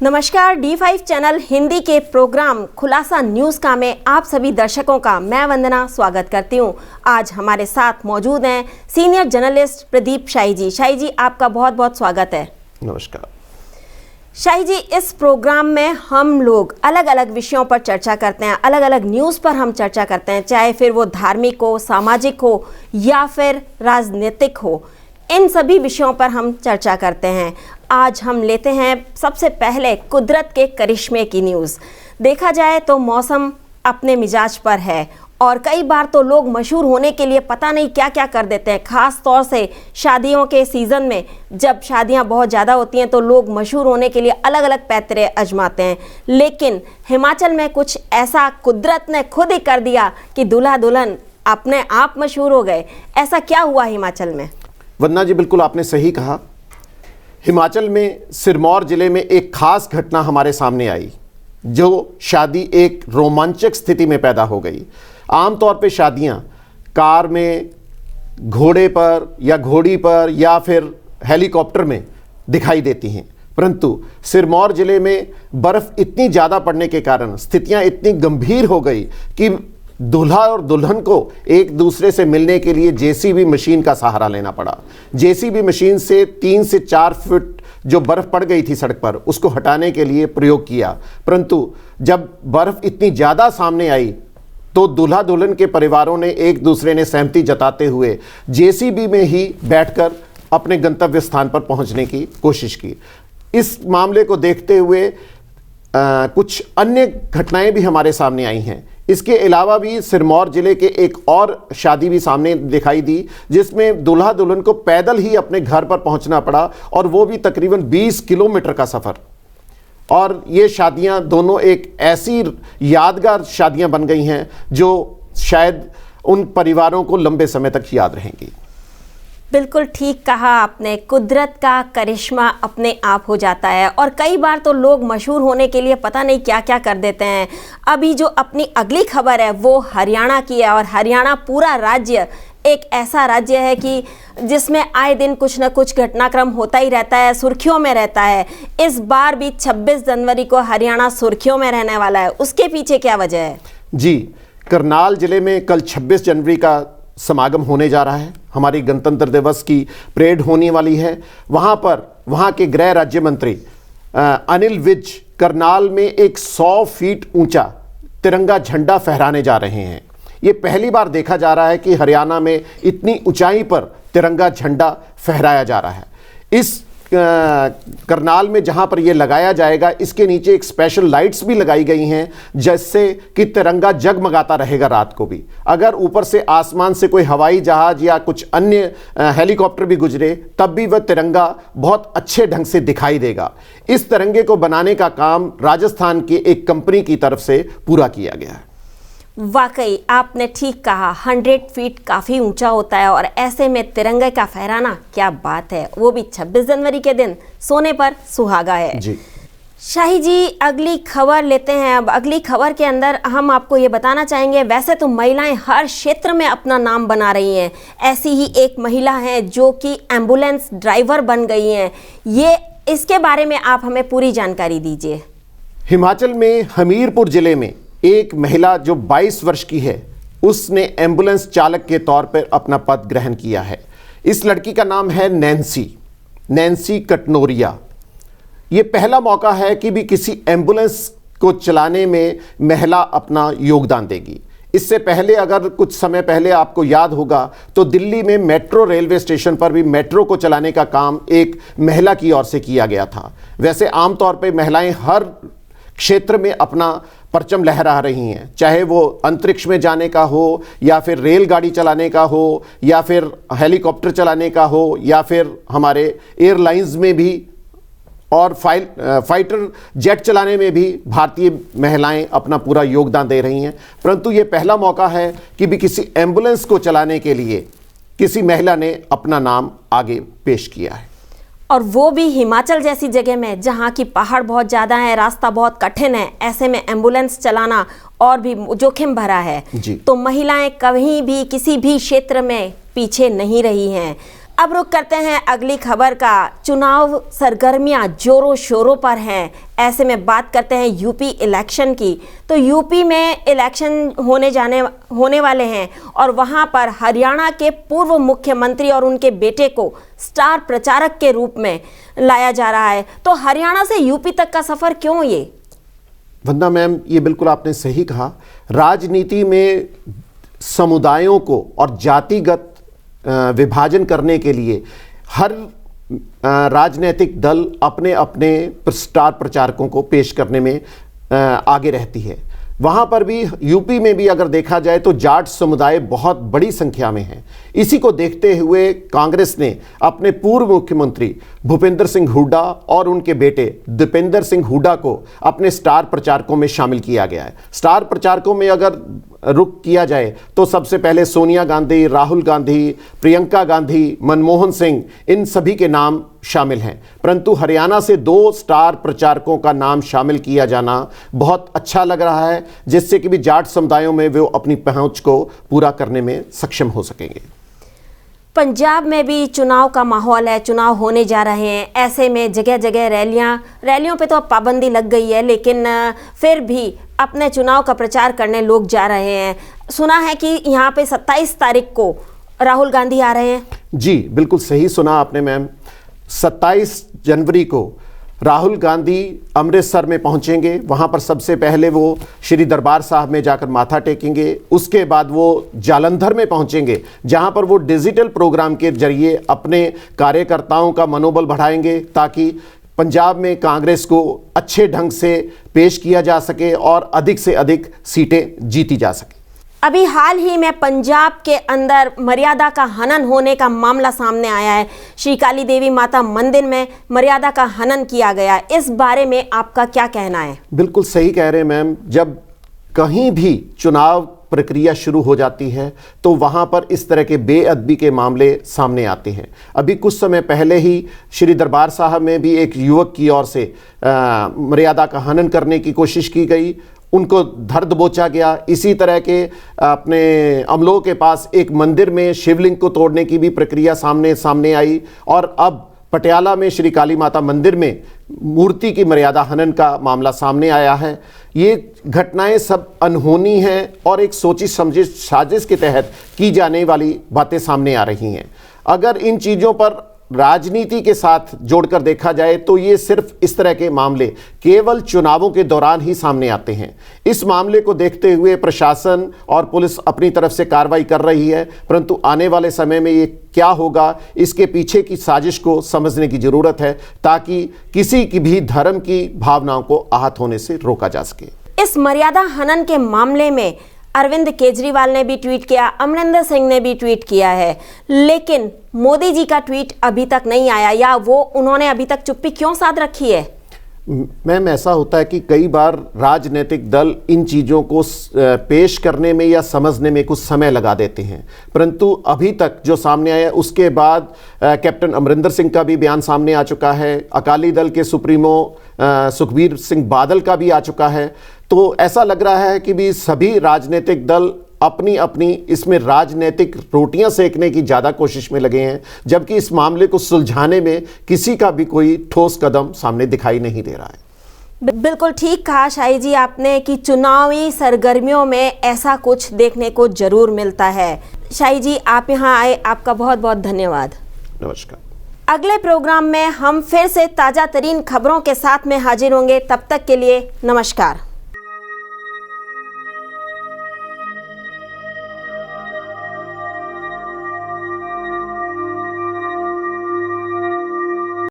नमस्कार, D5 channel Hindi के programme खुलासा न्यूज़ का में आप सभी दर्शकों का मैं वंदना स्वागत करती हूं। आज हमारे साथ मौजूद हैं सीनियर जर्नलिस्ट प्रदीप शाही जी। शाही जी, आपका बहुत बहुत स्वागत है। नमस्कार शाही जी, इस प्रोग्राम में हम लोग अलग अलग विषयों पर चर्चा करते हैं, अलग अलग न्यूज़ पर हम चर्चा करते हैं, चाहे फिर वो धार्मिक हो, सामाजिक हो या फिर राजनीतिक हो। इन सभी विषयों पर हम चर्चा करते हैं। आज हम लेते हैं सबसे पहले कुदरत के करिश्मे की न्यूज़। देखा जाए तो मौसम अपने मिजाज पर है और कई बार तो लोग मशहूर होने के लिए पता नहीं क्या क्या कर देते हैं। ख़ास तौर से शादियों के सीज़न में जब शादियां बहुत ज़्यादा होती हैं तो लोग मशहूर होने के लिए अलग अलग पैतरे आजमाते हैं। लेकिन हिमाचल में कुछ ऐसा कुदरत ने खुद ही कर दिया कि दूल्हा दुल्हन अपने आप मशहूर हो गए। ऐसा क्या हुआ हिमाचल में? वंदना जी, बिल्कुल आपने सही कहा। हिमाचल में सिरमौर जिले में एक खास घटना हमारे सामने आई, जो शादी एक रोमांचक स्थिति में पैदा हो गई। आमतौर पे शादियां कार में, घोड़े पर या घोड़ी पर या फिर हेलीकॉप्टर में दिखाई देती हैं, परंतु सिरमौर जिले में बर्फ़ इतनी ज़्यादा पड़ने के कारण स्थितियां इतनी गंभीर हो गई कि दूल्हा और दुल्हन को एक दूसरे से मिलने के लिए जेसीबी मशीन का सहारा लेना पड़ा। जेसीबी मशीन से 3 से 4 फुट जो बर्फ़ पड़ गई थी सड़क पर, उसको हटाने के लिए प्रयोग किया, परंतु जब बर्फ़ इतनी ज़्यादा सामने आई तो दूल्हा दुल्हन के परिवारों ने एक दूसरे ने सहमति जताते हुए जेसीबी में ही बैठकर अपने गंतव्य स्थान पर पहुंचने की कोशिश की। इस मामले को देखते हुए कुछ अन्य घटनाएं भी हमारे सामने आई हैं। इसके अलावा भी सिरमौर जिले के एक और शादी भी सामने दिखाई दी, जिसमें दूल्हा दुल्हन को पैदल ही अपने घर पर पहुंचना पड़ा और वो भी तकरीबन 20 किलोमीटर का सफ़र। और ये शादियां दोनों एक ऐसी यादगार शादियां बन गई हैं जो शायद उन परिवारों को लंबे समय तक याद रहेंगी। बिल्कुल ठीक कहा आपने। कुदरत का करिश्मा अपने आप हो जाता है और कई बार तो लोग मशहूर होने के लिए पता नहीं क्या क्या कर देते हैं। अभी जो अपनी अगली खबर है वो हरियाणा की है और हरियाणा पूरा राज्य एक ऐसा राज्य है कि जिसमें आए दिन कुछ न कुछ घटनाक्रम होता ही रहता है, सुर्खियों में रहता है। इस बार भी 26 जनवरी को हरियाणा सुर्खियों में रहने वाला है। उसके पीछे क्या वजह है? जी, करनाल जिले में कल 26 जनवरी का समागम होने जा रहा है। हमारी गणतंत्र दिवस की परेड होने वाली है। वहाँ पर वहाँ के गृह राज्य मंत्री अनिल विज करनाल में एक 100 फीट ऊंचा तिरंगा झंडा फहराने जा रहे हैं। ये पहली बार देखा जा रहा है कि हरियाणा में इतनी ऊंचाई पर तिरंगा झंडा फहराया जा रहा है। इस करनाल में जहां पर ये लगाया जाएगा, इसके नीचे एक स्पेशल लाइट्स भी लगाई गई हैं, जिससे कि तिरंगा जगमगाता रहेगा रात को भी। अगर ऊपर से आसमान से कोई हवाई जहाज या कुछ अन्य हेलीकॉप्टर भी गुजरे तब भी वह तिरंगा बहुत अच्छे ढंग से दिखाई देगा। इस तिरंगे को बनाने का काम राजस्थान की एक कंपनी की तरफ से पूरा किया गया है। वाकई आपने ठीक कहा, 100 फीट काफ़ी ऊंचा होता है और ऐसे में तिरंगे का फहराना क्या बात है, वो भी 26 जनवरी के दिन। सोने पर सुहागा है जी। शाही जी, अगली खबर लेते हैं। अब अगली खबर के अंदर हम आपको ये बताना चाहेंगे, वैसे तो महिलाएं हर क्षेत्र में अपना नाम बना रही हैं। ऐसी ही एक महिला हैं जो कि एम्बुलेंस ड्राइवर बन गई हैं। ये इसके बारे में आप हमें पूरी जानकारी दीजिए। हिमाचल में हमीरपुर जिले में एक महिला जो 22 वर्ष की है, उसने एम्बुलेंस चालक के तौर पर अपना पद ग्रहण किया है। इस लड़की का नाम है नैन्सी कटनोरिया। ये पहला मौका है कि भी किसी एम्बुलेंस को चलाने में महिला अपना योगदान देगी। इससे पहले, अगर कुछ समय पहले आपको याद होगा, तो दिल्ली में मेट्रो रेलवे स्टेशन पर भी मेट्रो को चलाने का काम एक महिला की ओर से किया गया था। वैसे आमतौर पर महिलाएं हर क्षेत्र में अपना परचम लहरा रही हैं, चाहे वो अंतरिक्ष में जाने का हो या फिर रेलगाड़ी चलाने का हो या फिर हेलीकॉप्टर चलाने का हो या फिर हमारे एयरलाइंस में भी और फाइटर जेट चलाने में भी भारतीय महिलाएं अपना पूरा योगदान दे रही हैं। परंतु ये पहला मौका है कि भी किसी एम्बुलेंस को चलाने के लिए किसी महिला ने अपना नाम आगे पेश किया है, और वो भी हिमाचल जैसी जगह में जहाँ की पहाड़ बहुत ज़्यादा है, रास्ता बहुत कठिन है। ऐसे में एम्बुलेंस चलाना और भी जोखिम भरा है। तो महिलाएं कहीं भी किसी भी क्षेत्र में पीछे नहीं रही हैं। अब रुक करते हैं अगली खबर का। चुनाव सरगर्मियां जोरों शोरों पर हैं, ऐसे में बात करते हैं यूपी इलेक्शन की। तो यूपी में इलेक्शन होने वाले हैं और वहां पर हरियाणा के पूर्व मुख्यमंत्री और उनके बेटे को स्टार प्रचारक के रूप में लाया जा रहा है। तो हरियाणा से यूपी तक का सफर क्यों ये? वंदना मैम, ये बिल्कुल आपने सही कहा। राजनीति में समुदायों को और जातिगत विभाजन करने के लिए हर राजनीतिक दल अपने अपने स्टार प्रचारकों को पेश करने में आगे रहती है। वहाँ पर भी यूपी में भी अगर देखा जाए तो जाट समुदाय बहुत बड़ी संख्या में है। इसी को देखते हुए कांग्रेस ने अपने पूर्व मुख्यमंत्री भूपेंद्र सिंह हुड्डा और उनके बेटे दीपेंद्र सिंह हुड्डा को अपने स्टार प्रचारकों में शामिल किया गया है। स्टार प्रचारकों में अगर रुख किया जाए तो सबसे पहले सोनिया गांधी, राहुल गांधी, प्रियंका गांधी, मनमोहन सिंह, इन सभी के नाम शामिल हैं। परंतु हरियाणा से 2 स्टार प्रचारकों का नाम शामिल किया जाना बहुत अच्छा लग रहा है, जिससे कि भी जाट समुदायों में वो अपनी पहुंच को पूरा करने में सक्षम हो सकेंगे। पंजाब में भी चुनाव का माहौल है, चुनाव होने जा रहे हैं। ऐसे में जगह जगह रैलियों पे तो अब पाबंदी लग गई है, लेकिन फिर भी अपने चुनाव का प्रचार करने लोग जा रहे हैं। सुना है कि यहाँ पे 27 तारीख को राहुल गांधी आ रहे हैं। जी बिल्कुल सही सुना आपने मैम। 27 जनवरी को राहुल गांधी अमृतसर में पहुंचेंगे। वहां पर सबसे पहले वो श्री दरबार साहब में जाकर माथा टेकेंगे। उसके बाद वो जालंधर में पहुंचेंगे, जहां पर वो डिजिटल प्रोग्राम के जरिए अपने कार्यकर्ताओं का मनोबल बढ़ाएंगे, ताकि पंजाब में कांग्रेस को अच्छे ढंग से पेश किया जा सके और अधिक से अधिक सीटें जीती जा सके। अभी हाल ही में पंजाब के अंदर मर्यादा का हनन होने का मामला सामने आया है। श्री काली देवी माता मंदिर में मर्यादा का हनन किया गया। इस बारे में आपका क्या कहना है? बिल्कुल सही कह रहे हैं मैम। जब कहीं भी चुनाव प्रक्रिया शुरू हो जाती है तो वहाँ पर इस तरह के बेअदबी के मामले सामने आते हैं। अभी कुछ समय पहले ही श्री दरबार साहब में भी एक युवक की ओर से मर्यादा का हनन करने की कोशिश की गई, उनको धर दबोचा गया। इसी तरह के अपने अमलों के पास एक मंदिर में शिवलिंग को तोड़ने की भी प्रक्रिया सामने आई, और अब पटियाला में श्री काली माता मंदिर में मूर्ति की मर्यादा हनन का मामला सामने आया है। ये घटनाएं सब अनहोनी हैं और एक सोची समझी साजिश के तहत की जाने वाली बातें सामने आ रही हैं। अगर इन चीज़ों पर राजनीति के साथ जोड़कर देखा जाए तो ये सिर्फ इस तरह के मामले केवल चुनावों के दौरान ही सामने आते हैं। इस मामले को देखते हुए प्रशासन और पुलिस अपनी तरफ से कार्रवाई कर रही है, परंतु आने वाले समय में ये क्या होगा, इसके पीछे की साजिश को समझने की ज़रूरत है, ताकि किसी की भी धर्म की भावनाओं को आहत होने से रोका जा सके। इस मर्यादा हनन के मामले में अरविंद केजरीवाल ने भी ट्वीट किया, अमरिंदर सिंह ने भी ट्वीट किया है, लेकिन मोदी जी का ट्वीट अभी तक नहीं आया, या उन्होंने अभी तक चुप्पी क्यों साध रखी है? मैम, ऐसा होता है कि कई बार राजनीतिक दल इन चीज़ों को पेश करने में या समझने में कुछ समय लगा देते हैं, परंतु अभी तक जो सामने आया उसके बाद कैप्टन अमरिंदर सिंह का भी बयान सामने आ चुका है, अकाली दल के सुप्रीमो सुखबीर सिंह बादल का भी आ चुका है। तो ऐसा लग रहा है कि भी सभी राजनीतिक दल अपनी अपनी इसमें राजनीतिक रोटियां सेकने की ज़्यादा कोशिश में लगे हैं, जबकि इस मामले को सुलझाने में किसी का भी कोई ठोस कदम सामने दिखाई नहीं दे रहा है। बिल्कुल ठीक कहा शाही जी आपने कि चुनावी सरगर्मियों में ऐसा कुछ देखने को जरूर मिलता है। शाही जी, आप यहाँ आए, आपका बहुत बहुत धन्यवाद। नमस्कार। अगले प्रोग्राम में हम फिर से ताज़ा तरीन खबरों के साथ में हाजिर होंगे। तब तक के लिए नमस्कार।